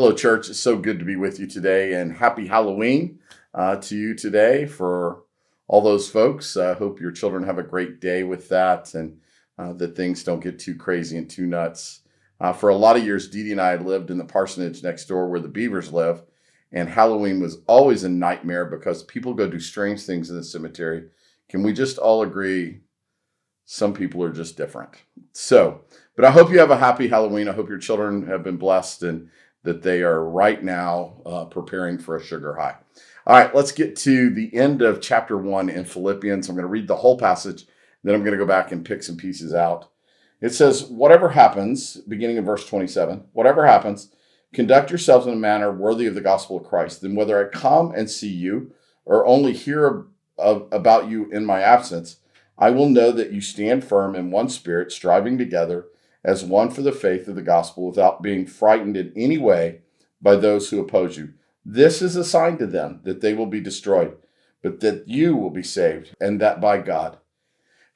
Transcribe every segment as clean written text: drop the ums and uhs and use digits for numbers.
Hello, church. It's so good to be with you today, and happy Halloween to you today for all those folks. I hope your children have a great day with that, and that things don't get too crazy and too nuts. For a lot of years, Dee Dee and I lived in the parsonage next door where the Beavers live, and Halloween was always a nightmare because people go do strange things in the cemetery. Can we just all agree some people are just different? But I hope you have a happy Halloween. I hope your children have been blessed and that they are right now preparing for a sugar high. All right, let's get to the end of chapter 1 in Philippians. I'm going to read the whole passage, then I'm going to go back and pick some pieces out. It says, whatever happens, beginning in verse 27, whatever happens, conduct yourselves in a manner worthy of the gospel of Christ. Then whether I come and see you or only hear about you in my absence, I will know that you stand firm in one spirit, striving together as one for the faith of the gospel without being frightened in any way by those who oppose you. This is a sign to them that they will be destroyed, but that you will be saved, and that by God.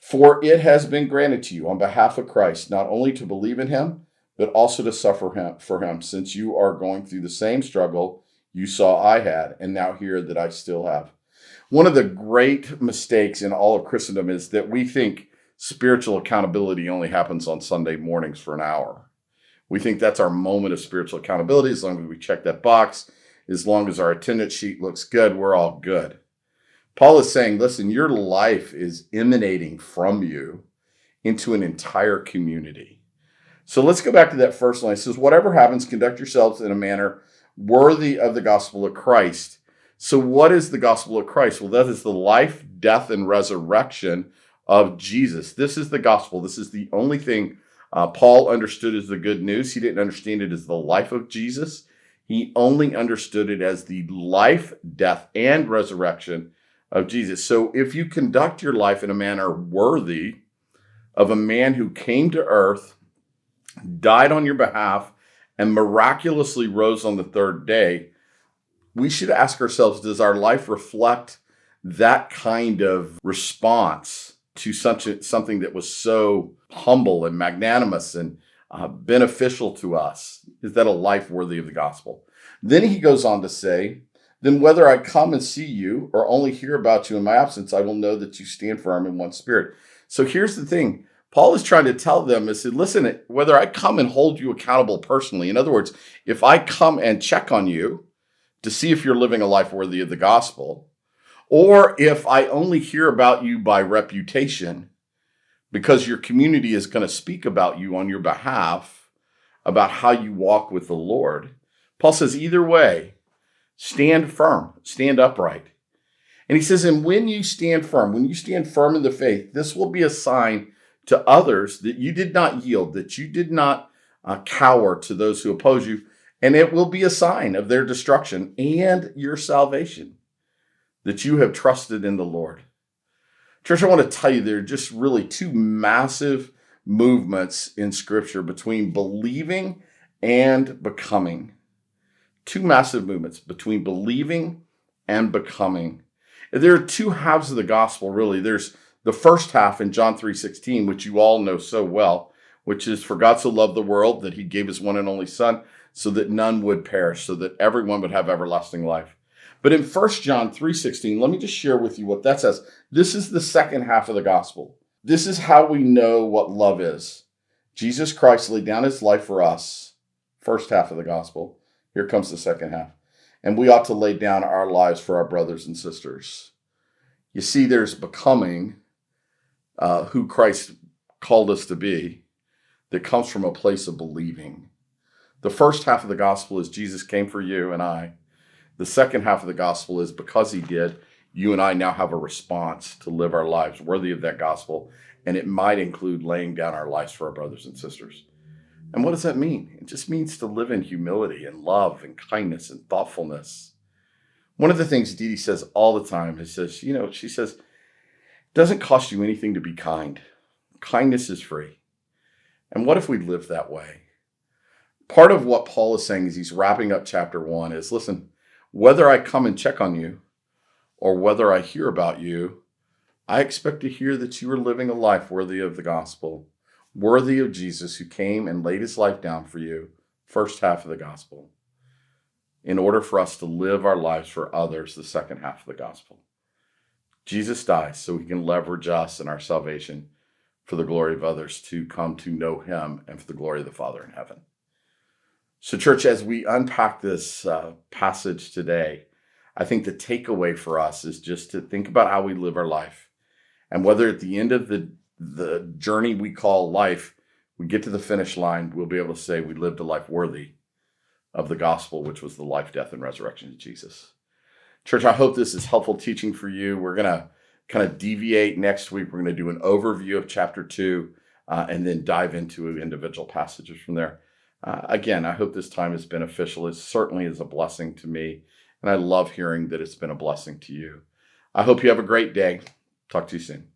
For it has been granted to you on behalf of Christ, not only to believe in him, but also to suffer for him, since you are going through the same struggle you saw I had, and now hear that I still have. One of the great mistakes in all of Christendom is that we think spiritual accountability only happens on Sunday mornings for an hour. We think that's our moment of spiritual accountability. As long as we check that box, as long as our attendance sheet looks good, we're all good. Paul is saying, listen, your life is emanating from you into an entire community. So let's go back to that first line. It says, whatever happens, conduct yourselves in a manner worthy of the gospel of Christ. So what is the gospel of Christ? Well, that is the life, death, and resurrection of Jesus. This is the gospel. This is the only thing Paul understood as the good news. He didn't understand it as the life of Jesus. He only understood it as the life, death, and resurrection of Jesus. So if you conduct your life in a manner worthy of a man who came to earth, died on your behalf, and miraculously rose on the third day, we should ask ourselves, does our life reflect that kind of response to something that was so humble and magnanimous and beneficial to us? Is that a life worthy of the gospel? Then he goes on to say, then whether I come and see you or only hear about you in my absence, I will know that you stand firm in one spirit. So here's the thing. Paul is trying to tell them, is that, listen, whether I come and hold you accountable personally, in other words, if I come and check on you to see if you're living a life worthy of the gospel, or if I only hear about you by reputation, because your community is going to speak about you on your behalf, about how you walk with the Lord. Paul says, either way, stand firm, stand upright. And he says, and when you stand firm in the faith, this will be a sign to others that you did not yield, that you did not cower to those who oppose you. And it will be a sign of their destruction and your salvation, that you have trusted in the Lord. Church, I want to tell you, there are just really two massive movements in Scripture between believing and becoming. Two massive movements between believing and becoming. There are two halves of the gospel, really. There's the first half in John 3:16, which you all know so well, which is, for God so loved the world that he gave his one and only Son, so that none would perish, so that everyone would have everlasting life. But in 1 John 3:16, let me just share with you what that says. This is the second half of the gospel. This is how we know what love is. Jesus Christ laid down his life for us. First half of the gospel. Here comes the second half. And we ought to lay down our lives for our brothers and sisters. You see, there's becoming who Christ called us to be that comes from a place of believing. The first half of the gospel is Jesus came for you and I. The second half of the gospel is because he did, you and I now have a response to live our lives worthy of that gospel. And it might include laying down our lives for our brothers and sisters. And what does that mean? It just means to live in humility and love and kindness and thoughtfulness. One of the things Dee Dee says all the time is, she says, it doesn't cost you anything to be kind. Kindness is free. And what if we live that way? Part of what Paul is saying as he's wrapping up chapter 1 is, listen, whether I come and check on you or whether I hear about you, I expect to hear that you are living a life worthy of the gospel, worthy of Jesus who came and laid his life down for you. First half of the gospel. in order for us to live our lives for others, the second half of the gospel. Jesus dies so he can leverage us and our salvation for the glory of others to come to know him and for the glory of the Father in heaven. So church, as we unpack this passage today, I think the takeaway for us is just to think about how we live our life. And whether at the end of the journey we call life, we get to the finish line, we'll be able to say we lived a life worthy of the gospel, which was the life, death, and resurrection of Jesus. Church, I hope this is helpful teaching for you. We're going to kind of deviate next week. We're going to do an overview of chapter 2 and then dive into individual passages from there. Again, I hope this time is beneficial. It certainly is a blessing to me, and I love hearing that it's been a blessing to you. I hope you have a great day. Talk to you soon.